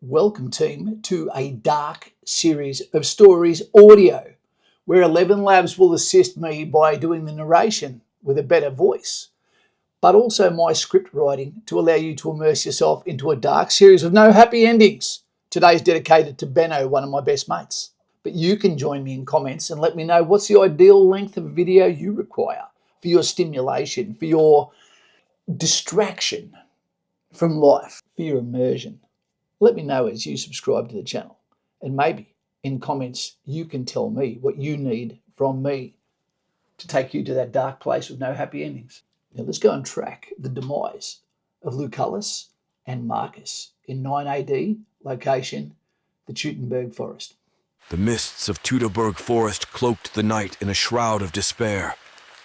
Welcome, team, to a dark series of stories audio, where 11 Labs will assist me by doing the narration with a better voice, but also my script writing to allow you to immerse yourself into a dark series with no happy endings. Today's dedicated to Benno, one of my best mates. But you can join me in comments and let me know what's the ideal length of video you require for your stimulation, for your distraction from life, for your immersion. Let me know as you subscribe to the channel, and maybe in comments you can tell me what you need from me to take you to that dark place with no happy endings. Now let's go and track the demise of Lucullus and Marcus in 9 AD, location the Teutoburg Forest. The mists of Teutoburg Forest cloaked the night in a shroud of despair,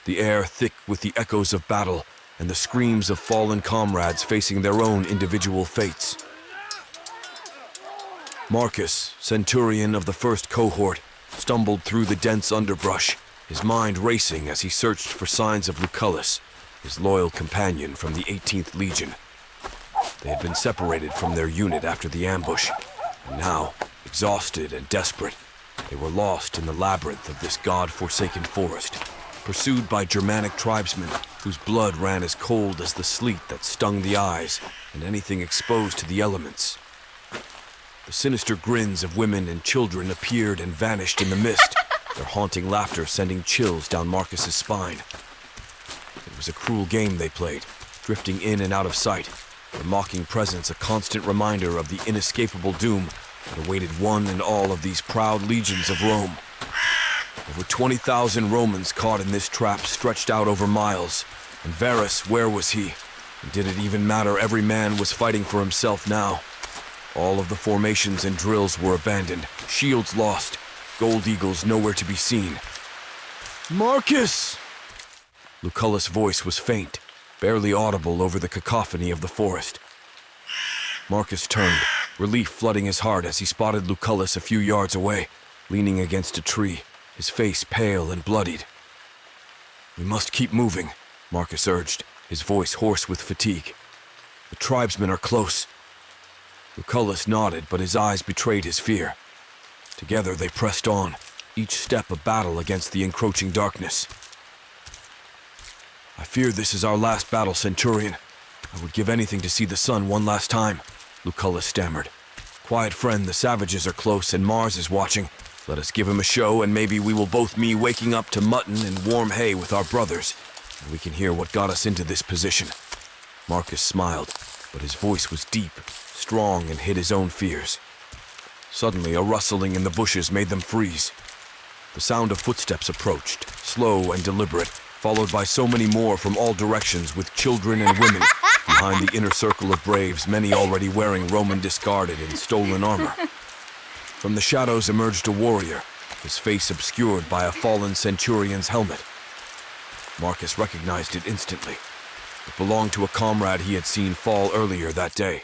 the air thick with the echoes of battle and the screams of fallen comrades facing their own individual fates. Marcus, Centurion of the first cohort, stumbled through the dense underbrush, his mind racing as he searched for signs of Lucullus, his loyal companion from the 18th Legion. They had been separated from their unit after the ambush, and now, exhausted and desperate, they were lost in the labyrinth of this god-forsaken forest, pursued by Germanic tribesmen whose blood ran as cold as the sleet that stung the eyes and anything exposed to the elements. The sinister grins of women and children appeared and vanished in the mist, their haunting laughter sending chills down Marcus's spine. It was a cruel game they played, drifting in and out of sight, their mocking presence a constant reminder of the inescapable doom that awaited one and all of these proud legions of Rome. Over 20,000 Romans caught in this trap stretched out over miles, and Varus, where was he? And did it even matter? Every man was fighting for himself now. All of the formations and drills were abandoned, shields lost, gold eagles nowhere to be seen. Marcus! Lucullus' voice was faint, barely audible over the cacophony of the forest. Marcus turned, relief flooding his heart as he spotted Lucullus a few yards away, leaning against a tree, his face pale and bloodied. "We must keep moving," Marcus urged, his voice hoarse with fatigue. "The tribesmen are close." Lucullus nodded, but his eyes betrayed his fear. Together they pressed on, each step a battle against the encroaching darkness. "I fear this is our last battle, Centurion. I would give anything to see the sun one last time," Lucullus stammered. "Quiet friend, the savages are close and Mars is watching. Let us give him a show, and maybe we will both be waking up to mutton and warm hay with our brothers, and we can hear what got us into this position." Marcus smiled, but his voice was deep, strong, and hid his own fears. Suddenly, a rustling in the bushes made them freeze. The sound of footsteps approached, slow and deliberate, followed by so many more from all directions with children and women behind the inner circle of braves, many already wearing Roman discarded and stolen armor. From the shadows emerged a warrior, his face obscured by a fallen centurion's helmet. Marcus recognized it instantly. It belonged to a comrade he had seen fall earlier that day.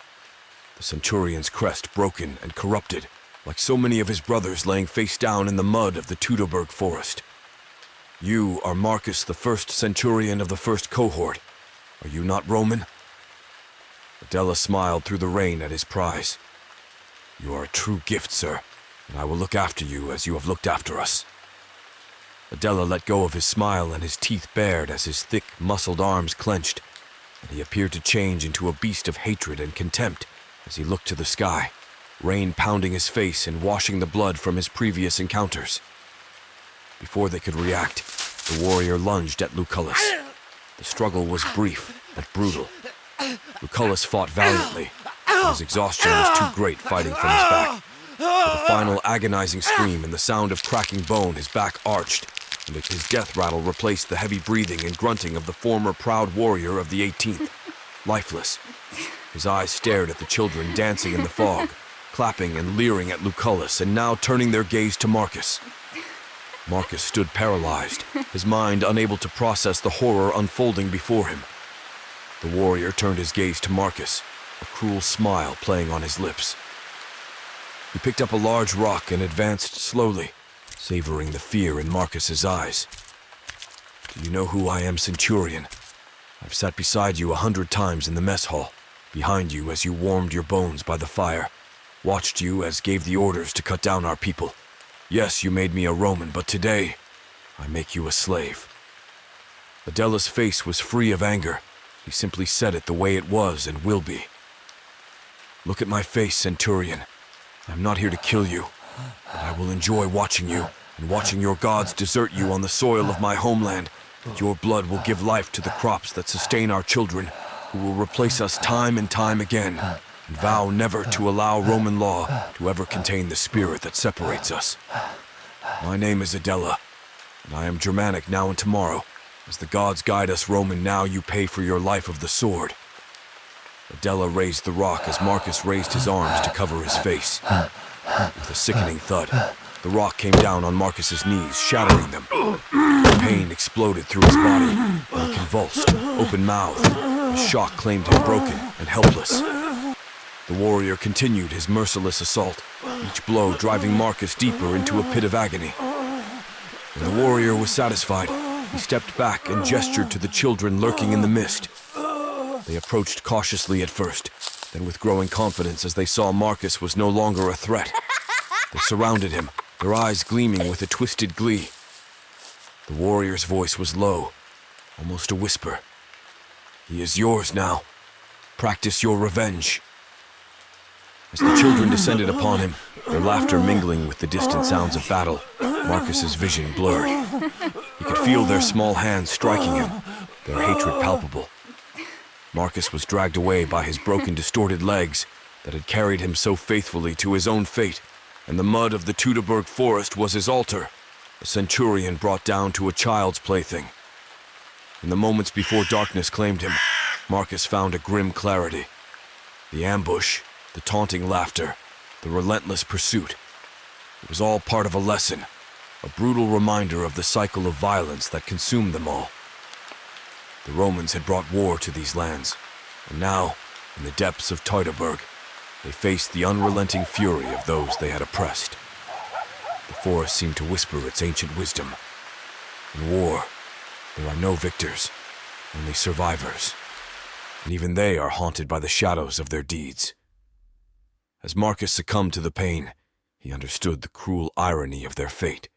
The centurion's crest broken and corrupted, like so many of his brothers laying face down in the mud of the Teutoburg Forest. "You are Marcus, the first centurion of the first cohort. Are you not Roman?" Adela smiled through the rain at his prize. "You are a true gift, sir, and I will look after you as you have looked after us." Adela let go of his smile and his teeth bared as his thick, muscled arms clenched, and he appeared to change into a beast of hatred and contempt as he looked to the sky, rain pounding his face and washing the blood from his previous encounters. Before they could react, the warrior lunged at Lucullus. The struggle was brief but brutal. Lucullus fought valiantly, but his exhaustion was too great fighting from his back. With a final agonizing scream and the sound of cracking bone, his back arched, and his death rattle replaced the heavy breathing and grunting of the former proud warrior of the 18th, lifeless. His eyes stared at the children dancing in the fog, clapping and leering at Lucullus, and now turning their gaze to Marcus. Marcus stood paralyzed, his mind unable to process the horror unfolding before him. The warrior turned his gaze to Marcus, a cruel smile playing on his lips. He picked up a large rock and advanced slowly, savoring the fear in Marcus's eyes. "Do you know who I am, Centurion? I've sat beside you 100 times in the mess hall, behind you as you warmed your bones by the fire. watched you as gave the orders to cut down our people. Yes, you made me a Roman, but today, I make you a slave." Adela's face was free of anger. He simply said it the way it was and will be. "Look at my face, Centurion. I'm not here to kill you, but I will enjoy watching you and watching your gods desert you on the soil of my homeland, that your blood will give life to the crops that sustain our children, who will replace us time and time again, and vow never to allow Roman law to ever contain the spirit that separates us. My name is Adela, and I am Germanic now and tomorrow. As the gods guide us Roman now, you pay for your life of the sword." Adela raised the rock as Marcus raised his arms to cover his face. With a sickening thud, the rock came down on Marcus's knees, shattering them. Pain exploded through his body, and he convulsed, open-mouthed, as shock claimed him broken and helpless. The warrior continued his merciless assault, each blow driving Marcus deeper into a pit of agony. When the warrior was satisfied, he stepped back and gestured to the children lurking in the mist. They approached cautiously at first, then with growing confidence as they saw Marcus was no longer a threat. They surrounded him, their eyes gleaming with a twisted glee. The warrior's voice was low, almost a whisper. "He is yours now. Practice your revenge." As the children descended upon him, their laughter mingling with the distant sounds of battle, Marcus's vision blurred. He could feel their small hands striking him, their hatred palpable. Marcus was dragged away by his broken, distorted legs that had carried him so faithfully to his own fate, and the mud of the Teutoburg Forest was his altar, a centurion brought down to a child's plaything. In the moments before darkness claimed him, Marcus found a grim clarity. The ambush, the taunting laughter, the relentless pursuit. It was all part of a lesson, a brutal reminder of the cycle of violence that consumed them all. The Romans had brought war to these lands, and now, in the depths of Teutoburg, they faced the unrelenting fury of those they had oppressed. The forest seemed to whisper its ancient wisdom. In war, there are no victors, only survivors, and even they are haunted by the shadows of their deeds. As Marcus succumbed to the pain, he understood the cruel irony of their fate.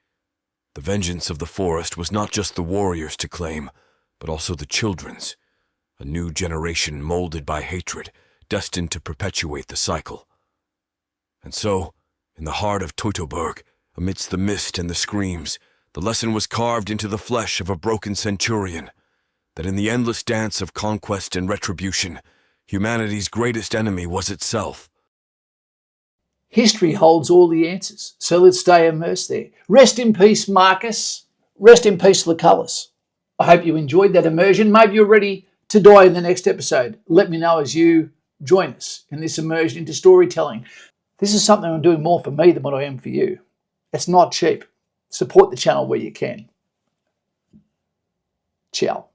The vengeance of the forest was not just the warriors to claim, but also the children's, a new generation molded by hatred, destined to perpetuate the cycle. And so, in the heart of Teutoburg, amidst the mist and the screams, the lesson was carved into the flesh of a broken centurion, that in the endless dance of conquest and retribution, humanity's greatest enemy was itself. History holds all the answers, so let's stay immersed there. Rest in peace, Marcus. Rest in peace, Lucullus. I hope you enjoyed that immersion. Maybe you're ready to die in the next episode. Let me know as you join us in this immersion into storytelling. This is something I'm doing more for me than what I am for you. It's not cheap. Support the channel where you can. Ciao.